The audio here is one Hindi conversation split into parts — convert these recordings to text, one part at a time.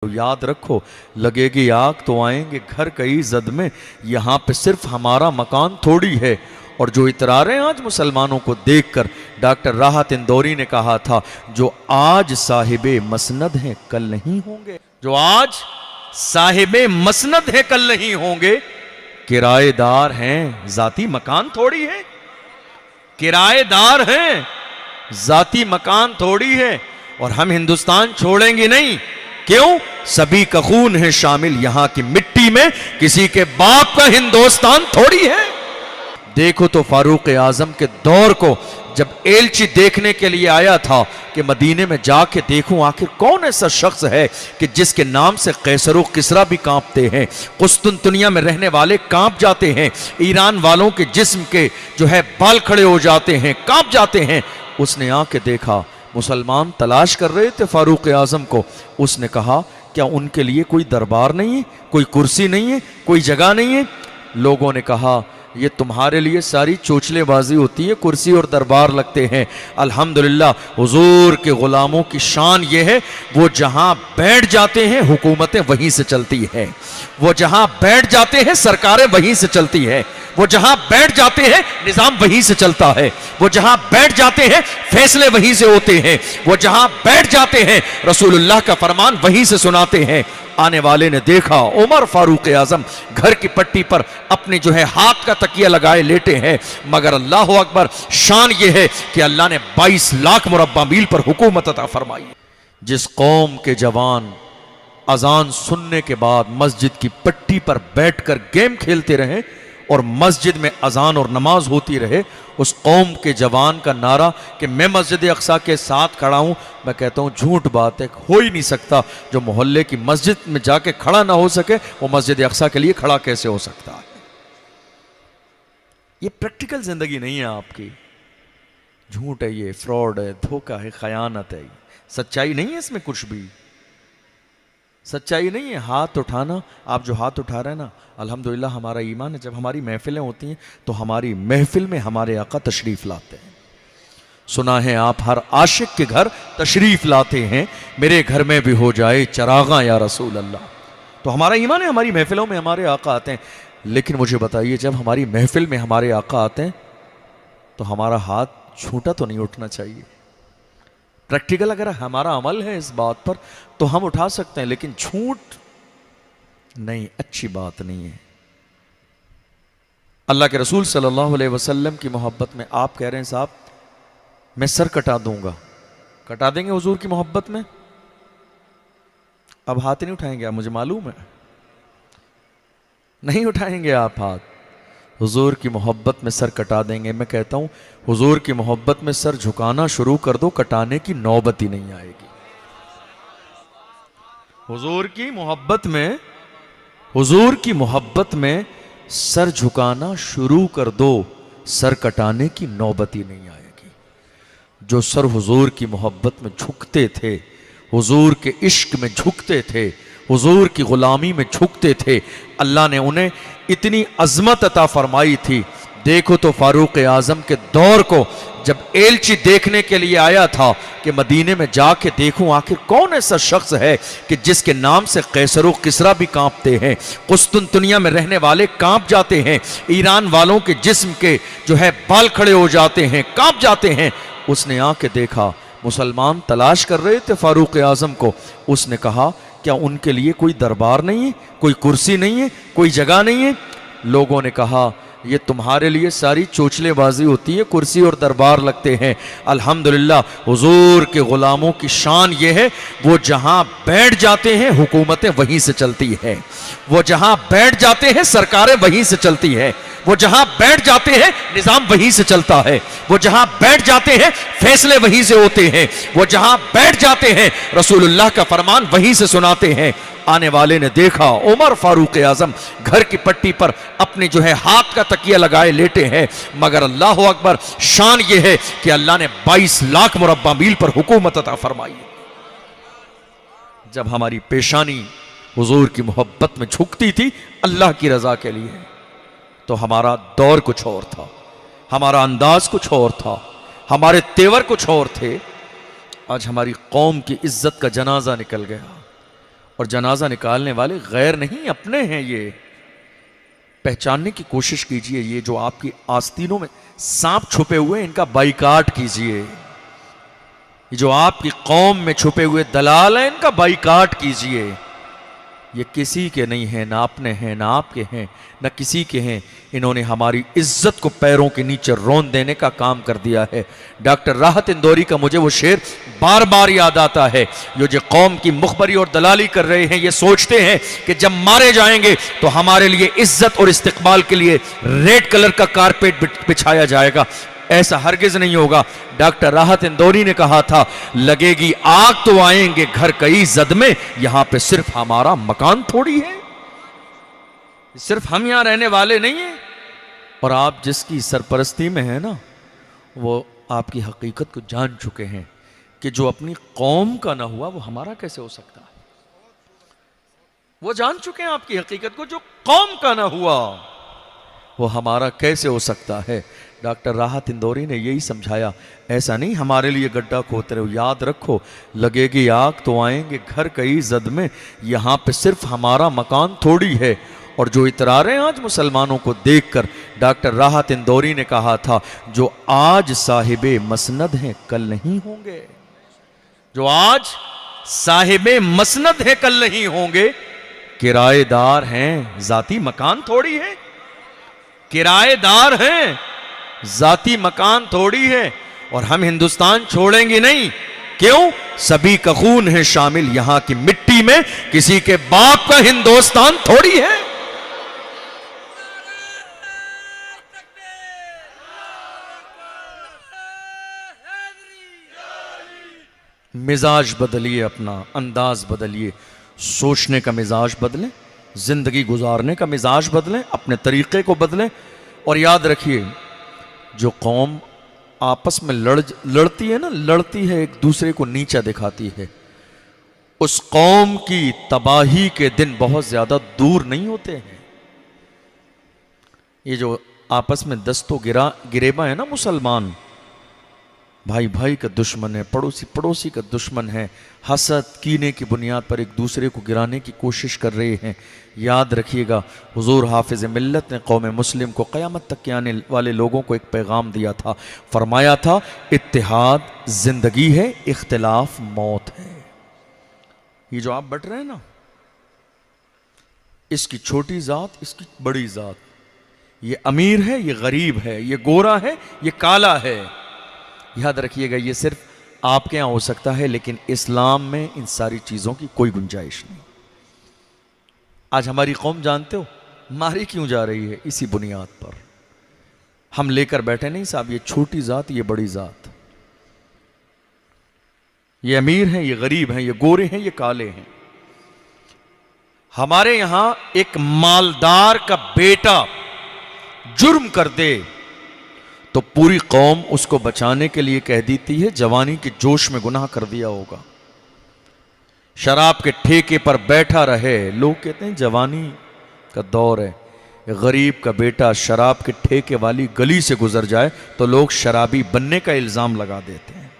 तो याद रखो, लगेगी आग तो आएंगे घर कई जद में, यहाँ पे सिर्फ हमारा मकान थोड़ी है। और जो इतरारें आज मुसलमानों को देखकर डॉक्टर राहत इंदौरी ने कहा था, जो आज साहिबे मसनद हैं कल नहीं होंगे, जो आज साहिबे मसनद हैं कल नहीं होंगे, किराएदार हैं जाती मकान थोड़ी है, किराएदार हैं जाती मकान थोड़ी है। और हम हिंदुस्तान छोड़ेंगे नहीं। क्यों? सभी का खून है शामिल यहां की मिट्टी में, किसी के बाप का हिंदुस्तान थोड़ी है। देखो तो फारूक आजम के दौर को जब एलची देखने के लिए आया था कि मदीने में जाके देखूं आखिर कौन ऐसा शख्स है कि जिसके नाम से कैसर व किसरा भी कांपते हैं, कुस्तुनतुनिया में रहने वाले कांप जाते हैं, ईरान वालों के जिस्म के जो है बाल खड़े हो जाते हैं, कांप जाते हैं। उसने आके देखा, मुसलमान तलाश कर रहे थे फारूक आजम को। उसने कहा, क्या उनके लिए कोई दरबार नहीं है, कोई कुर्सी नहीं है, कोई जगह नहीं है? लोगों ने कहा, ये तुम्हारे लिए सारी चोचलेबाजी होती है, कुर्सी और दरबार लगते हैं। अल्हम्दुलिल्लाह हुजूर के गुलामों की शान ये है, वो जहां बैठ जाते हैं हुकूमतें वहीं से चलती हैं, वो जहां बैठ जाते हैं सरकारें वहीं से चलती हैं, वो जहां बैठ जाते हैं निजाम वहीं से चलता है, वो जहां बैठ जाते हैं फैसले वहीं से होते हैं, वो जहां बैठ जाते हैं रसूलुल्लाह का फरमान वहीं से सुनाते हैं। आने वाले ने देखा, उमर फारूक आजम घर की पट्टी पर अपने जो है हाथ का तकिया लगाए लेटे हैं, मगर अल्लाह अकबर, शान ये है कि अल्लाह ने 22 लाख मुरब्बा मील पर हुकूमत अता फरमाई। जिस कौम के जवान अजान सुनने के बाद मस्जिद की पट्टी पर बैठकर गेम खेलते रहे और मस्जिद में अजान और नमाज होती रहे, उस कौम के जवान का नारा कि मैं मस्जिद अक्सा के साथ खड़ा हूं, मैं कहता हूं झूठ बात है, हो ही नहीं सकता। जो मोहल्ले की मस्जिद में जाके खड़ा ना हो सके, वो मस्जिद अक्सा के लिए खड़ा कैसे हो सकता है? ये प्रैक्टिकल जिंदगी नहीं है आपकी, झूठ है, ये फ्रॉड है, धोखा है, खयानत है, सच्चाई नहीं है इसमें कुछ भी। सच्चाई नहीं है हाथ उठाना। आप जो हाथ उठा रहे हैं ना, अल्हम्दुलिल्लाह हमारा ईमान है। जब हमारी महफिलें होती हैं तो हमारी महफिल में हमारे आका तशरीफ लाते हैं। सुना है आप हर आशिक के घर तशरीफ लाते हैं, मेरे घर में भी हो जाए चरागा या रसूल अल्लाह। तो हमारा ईमान है, हमारी महफिलों में हमारे आका आते हैं। लेकिन मुझे बताइए, जब हमारी महफिल में हमारे आका आते हैं तो हमारा हाथ झूठा तो नहीं उठना चाहिए। प्रैक्टिकल अगर हमारा अमल है इस बात पर तो हम उठा सकते हैं, लेकिन झूठ नहीं, अच्छी बात नहीं है। अल्लाह के रसूल सल्लल्लाहु अलैहि वसल्लम की मोहब्बत में आप कह रहे हैं, साहब मैं सर कटा दूंगा, कटा देंगे हुजूर की मोहब्बत में? अब हाथ नहीं उठाएंगे आप, मुझे मालूम है नहीं उठाएंगे आप हाथ। हुजूर की मोहब्बत में सर कटा देंगे। मैं कहता हूं, हुजूर की मोहब्बत में सर झुकाना शुरू कर दो, कटाने की नौबत ही नहीं आएगी। हुजूर की मोहब्बत में, हुजूर की मोहब्बत में सर झुकाना शुरू कर दो, सर कटाने की नौबत ही नहीं आएगी। जो सर हुजूर की मोहब्बत में झुकते थे, हुजूर के इश्क में झुकते थे, हुजूर की गुलामी में झुकते थे, अल्लाह ने उन्हें इतनी अजमत अता फरमाई थी। देखो तो फारूक आजम के दौर को जब एलची देखने के लिए आया था कि मदीने में जाके देखूं आखिर कौन ऐसा शख्स है कि जिसके नाम से कैसर व किसरा भी कांपते हैं, कुस्तुनतुनिया में रहने वाले कांप जाते हैं, ईरान वालों के जिस्म के जो है बाल खड़े हो जाते हैं, कांप जाते हैं। उसने आके देखा, मुसलमान तलाश कर रहे थे फारूक आजम को। उसने कहा, क्या उनके लिए कोई दरबार नहीं है, कोई कुर्सी नहीं है, कोई जगह नहीं है? लोगों ने कहा, ये तुम्हारे लिए सारी चोचलेबाजी होती है, कुर्सी और दरबार लगते हैं। अल्हम्दुलिल्लाह हुजूर के गुलामों की शान ये है, वो जहां बैठ जाते हैं हुकूमतें वहीं से चलती हैं, वो जहां बैठ जाते हैं सरकारें वहीं से चलती हैं, वो जहां बैठ जाते हैं निजाम वहीं से चलता है, वो जहां बैठ जाते हैं फैसले वहीं से होते हैं, वो जहां बैठ जाते हैं रसूलुल्लाह का फरमान वहीं से सुनाते हैं। आने वाले ने देखा, उमर फारूक आजम घर की पट्टी पर अपने जो है हाथ का तकिया लगाए लेटे हैं, मगर अल्लाह अकबर, शान ये है कि अल्लाह ने 22 लाख मुरब्बा मील पर हुकूमत अता फरमाई। जब हमारी पेशानी हुजूर की मोहब्बत में झुकती थी अल्लाह की रजा के लिए, तो हमारा दौर कुछ और था, हमारा अंदाज कुछ और था, हमारे तेवर कुछ और थे। आज हमारी कौम की इज्जत का जनाजा निकल गया। और जनाजा निकालने वाले गैर नहीं अपने हैं। ये पहचानने की कोशिश कीजिए, ये जो आपकी आस्तीनों में सांप छुपे हुए हैं इनका बाइकाट कीजिए। ये जो आपकी कौम में छुपे हुए दलाल हैं इनका बाइकाट कीजिए। ये किसी के नहीं हैं, ना अपने हैं, ना आपके हैं, ना किसी के हैं। इन्होंने हमारी इज्जत को पैरों के नीचे रौंद देने का काम कर दिया है। डॉक्टर राहत इंदौरी का मुझे वो शेर बार बार याद आता है। ये जो कौम की मुखबरी और दलाली कर रहे हैं, ये सोचते हैं कि जब मारे जाएंगे तो हमारे लिए इज्जत और इस्तिकबाल के लिए रेड कलर का कारपेट बिछाया जाएगा। ऐसा हरगिज नहीं होगा। डॉक्टर राहत इंदौरी ने कहा था, लगेगी आग तो आएंगे घर कई जद में, यहां पे सिर्फ हमारा मकान थोड़ी है, सिर्फ हम यहां रहने वाले नहीं हैं। और आप जिसकी सरपरस्ती में है ना, वो आपकी हकीकत को जान चुके हैं कि जो अपनी कौम का ना हुआ वो हमारा कैसे हो सकता है। वो जान चुके हैं आपकी हकीकत को, जो कौम का ना हुआ वो हमारा कैसे हो सकता है। डॉक्टर राहत इंदौरी ने यही समझाया। ऐसा नहीं हमारे लिए गड्ढा खोदते रहो, याद रखो लगेगी आग तो आएंगे घर कई जद में, यहां पे सिर्फ हमारा मकान थोड़ी है। और जो इतरारें आज मुसलमानों को देखकर, डॉक्टर राहत इंदौरी ने कहा था, जो आज साहिबे मसनद हैं कल नहीं होंगे, जो आज साहिबे मसनद हैं कल नहीं होंगे। किराएदार हैं, जाती मकान थोड़ी है, किराएदार हैं, जाती मकान थोड़ी है। और हम हिंदुस्तान छोड़ेंगे नहीं। क्यों? सभी का खून है शामिल यहां की मिट्टी में, किसी के बाप का हिंदुस्तान थोड़ी है। मिजाज बदलिए, अपना अंदाज बदलिए, सोचने का मिजाज बदलें, जिंदगी गुजारने का मिजाज बदलें, अपने तरीके को बदलें। और याद रखिए, जो कौम आपस में लड़ती है ना, लड़ती है, एक दूसरे को नीचा दिखाती है, उस कौम की तबाही के दिन बहुत ज्यादा दूर नहीं होते हैं। ये जो आपस में दस्तो गिरेबा है ना, मुसलमान भाई भाई का दुश्मन है, पड़ोसी पड़ोसी का दुश्मन है, हसद कीने की बुनियाद पर एक दूसरे को गिराने की कोशिश कर रहे हैं। याद रखिएगा, हुजूर हाफिज मिल्लत ने कौम मुस्लिम को क़यामत तक के आने वाले लोगों को एक पैगाम दिया था। फरमाया था, इत्तेहाद जिंदगी है, इख्तिलाफ मौत है। ये जो आप बट रहे हैं ना, इसकी छोटी जात, इसकी बड़ी जात, ये अमीर है, ये गरीब है, ये गोरा है, ये काला है। याद रखिएगा, ये सिर्फ आपके यहां हो सकता है, लेकिन इस्लाम में इन सारी चीजों की कोई गुंजाइश नहीं। आज हमारी कौम जानते हो मारी क्यों जा रही है? इसी बुनियाद पर हम लेकर बैठे नहीं साहब, ये छोटी जात, ये बड़ी जात, ये अमीर हैं, ये गरीब हैं, ये गोरे हैं, ये काले हैं। हमारे यहां एक मालदार का बेटा जुर्म कर दे तो पूरी कौम उसको बचाने के लिए कह देती है, जवानी के जोश में गुनाह कर दिया होगा, शराब के ठेके पर बैठा रहे, लोग कहते हैं जवानी का दौर है। गरीब का बेटा शराब के ठेके वाली गली से गुजर जाए तो लोग शराबी बनने का इल्जाम लगा देते हैं।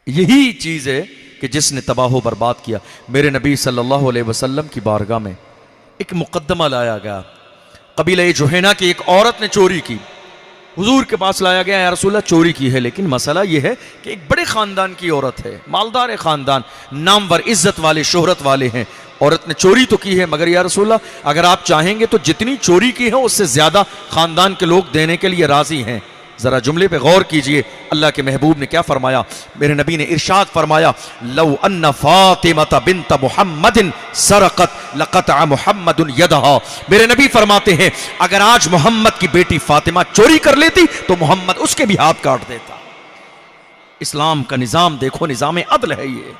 यही चीज है कि जिसने तबाह बर्बाद किया। मेरे नबी सल्लल्लाहु अलैहि वसल्लम की बारगाह में एक मुकद्दमा लाया गया। कबीला जुहैना की एक औरत ने चोरी की, हुजूर के पास लाया गया, या रसूलल्लाह चोरी की है, लेकिन मसला यह है कि एक बड़े खानदान की औरत है, मालदार खानदान, नामवर, इज्जत वाले, शोहरत वाले हैं। औरत ने चोरी तो की है, मगर या रसूलल्लाह अगर आप चाहेंगे तो जितनी चोरी की है उससे ज्यादा खानदान के लोग देने के लिए राजी हैं। जरा जुमले पे गौर कीजिए, अल्लाह के महबूब ने क्या फरमाया। मेरे नबी ने इरशाद फरमाया, लौ अन्ना फातिमा बिन्त मुहम्मदिन सरकत लक़तअ मुहम्मदुन यदहा। मेरे नबी फरमाते हैं, अगर आज मोहम्मद की बेटी फातिमा चोरी कर लेती तो मोहम्मद उसके भी हाथ काट देता। इस्लाम का निजाम देखो, निजाम अदल है ये।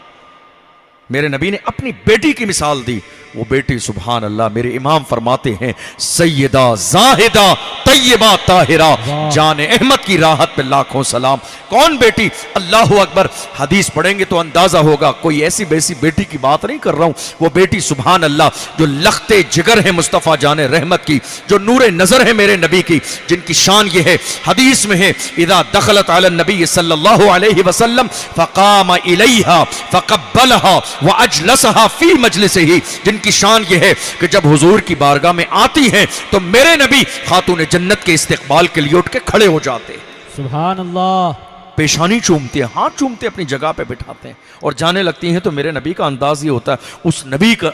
मेरे नबी ने अपनी बेटी की मिसाल दी। वो बेटी सुभान अल्लाह, मेरे इमाम फरमाते हैं, सैयदा जाहिदा तैयबा ताहिरा, जाने अहमद की राहत पे लाखों सलाम। कौन बेटी? अल्लाहु अकबर। हदीस पढ़ेंगे तो अंदाजा होगा, कोई ऐसी वैसी बेटी की बात नहीं कर रहा हूं। वो बेटी सुभान अल्लाह जो लखते जिगर है मुस्तफ़ा जाने रहमत की, जो नूरे नजर है मेरे नबी की, जिनकी शान ये है, हदीस में है, इदा दखलत अला नबी सल्लल्लाहु अलैहि वसल्लम फकाम इलैहा फकब्बलहा व अजलसहा फी मजलिसिही, जिनकी शान यह है कि जब हुजूर की बारगाह में आती हैं तो मेरे नबी खातून जन्नत के इस्तिकबाल के लिए उठ के खड़े हो जाते। सुभान अल्लाह। पेशानी चूमते हैं, हाथ चूमते अपनी जगह पे बिठाते हैं और जाने लगती हैं। तो मेरे नबी का अंदाज ये होता है,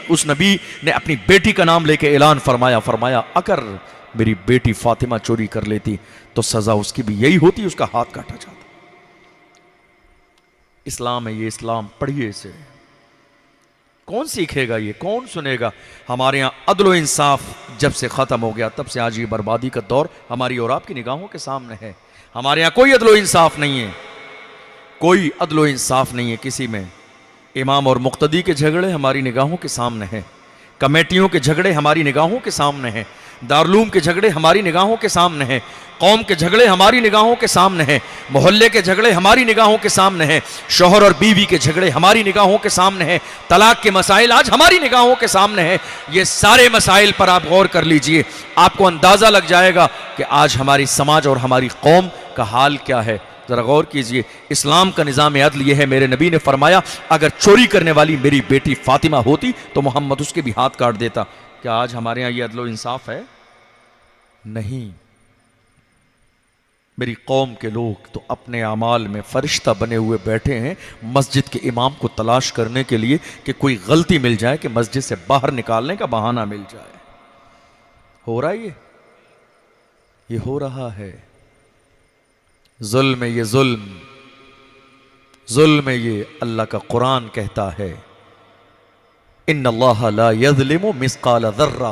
उस नबी ने अपनी बेटी का नाम लेके ऐलान फरमाया अगर मेरी बेटी फातिमा चोरी कर लेती तो सजा उसकी भी यही होती, उसका हाथ काटा जाता। इस्लाम है ये, इस्लाम पढ़िए इसे। कौन सीखेगा ये, कौन सुनेगा? हमारे यहां अदलो इंसाफ जब से खत्म हो गया तब से आज ये बर्बादी का दौर हमारी और आपकी निगाहों के सामने है। हमारे यहां कोई अदलो इंसाफ नहीं है, कोई अदलो इंसाफ नहीं है किसी में। इमाम और मुक्तदी के झगड़े हमारी निगाहों के सामने हैं, कमेटियों के झगड़े हमारी निगाहों के सामने हैं, दारुलूम के झगड़े हमारी निगाहों के सामने हैं, कौम के झगड़े हमारी निगाहों के सामने हैं, मोहल्ले के झगड़े हमारी निगाहों के सामने हैं, शौहर और बीवी के झगड़े हमारी निगाहों के सामने हैं, तलाक के मसाइल आज हमारी निगाहों के सामने हैं। ये सारे मसाइल पर आप गौर कर लीजिए, आपको अंदाजा लग जाएगा कि आज हमारी समाज और हमारी कौम का हाल क्या है। जरा गौर कीजिए, इस्लाम का निज़ाम अदल ये है। मेरे नबी ने फरमाया अगर चोरी करने वाली मेरी बेटी फातिमा होती तो मोहम्मद उसके भी हाथ काट देता। क्या आज हमारे यहां ये अदलो इंसाफ है? नहीं। मेरी कौम के लोग तो अपने अमाल में फरिश्ता बने हुए बैठे हैं मस्जिद के इमाम को तलाश करने के लिए कि कोई गलती मिल जाए कि मस्जिद से बाहर निकालने का बहाना मिल जाए। हो रहा है ये हो रहा है। जुल्म ये जुल्म ये अल्लाह का कुरान कहता है इन्नल्लाह ला यज़लिमु मिस्काल ज़र्रा,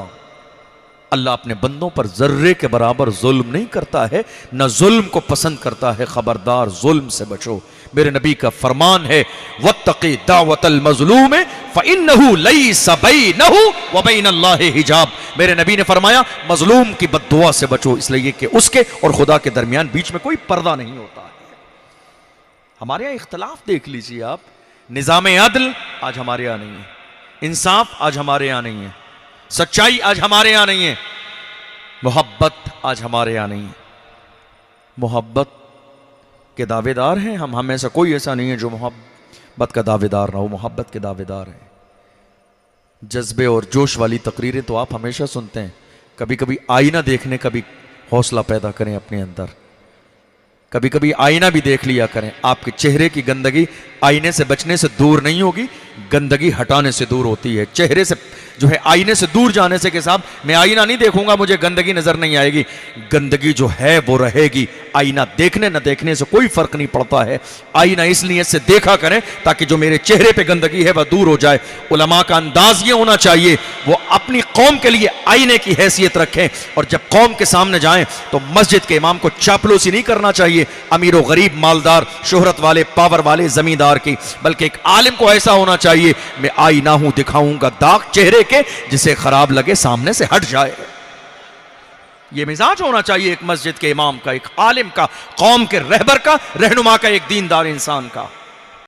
अल्लाह अपने बंदों पर जर्रे के बराबर जुल्म नहीं करता है, न जुल्म को पसंद करता है। खबरदार जुल्म से बचो। मेरे नबी का फरमान है वत्तक़ी दावतल मज़लूम फ़इन्नहु लैसा बैनहु व बैनल्लाहि हिजाब। मेरे नबी ने फरमाया मजलूम की बद्दुआ से बचो, इसलिए कि उसके और खुदा के दरमियान बीच में कोई पर्दा नहीं होता है। हमारे यहाँ इख्तलाफ देख लीजिए आप, निज़ाम अदल आज हमारे यहाँ नहीं है, इंसाफ आज हमारे यहाँ नहीं है, सच्चाई आज हमारे यहाँ नहीं है, मोहब्बत आज हमारे यहाँ नहीं है। मोहब्बत के दावेदार हैं हम में से कोई ऐसा नहीं है जो मोहब्बत का दावेदार ना हो। मोहब्बत के दावेदार हैं। जज्बे और जोश वाली तकरीरें तो आप हमेशा सुनते हैं। कभी कभी आईना देखने का भी हौसला पैदा करें अपने अंदर, कभी कभी आईना भी देख लिया करें। आपके चेहरे की गंदगी आईने से बचने से दूर नहीं होगी, गंदगी हटाने से दूर होती है। चेहरे से जो है आईने से दूर जाने से कि साहब मैं आईना नहीं देखूंगा मुझे गंदगी नजर नहीं आएगी, गंदगी जो है वो रहेगी। आईना देखने न देखने से कोई फर्क नहीं पड़ता है। आईना इस नीयत से देखा करें ताकि जो मेरे चेहरे पे गंदगी है वह दूर हो जाए। उलमा का अंदाज ये होना चाहिए वो अपनी कौम के लिए आईने की हैसियत रखें और जब कौम के सामने जाएं तो मस्जिद के इमाम को चापलूसी नहीं करना चाहिए अमीर व गरीब, मालदार, शोहरत वाले, पावर वाले, जमींदार की, बल्कि एक आलिम को ऐसा होना चाहिए मैं आईना हूं, दिखाऊंगा दाग चेहरे के, जिसे खराब लगे सामने से हट जाए। यह मिजाज होना चाहिए एक मस्जिद के इमाम का, एक आलिम का, कौम के रहबर का, रहनुमा का, एक दीनदार इंसान का।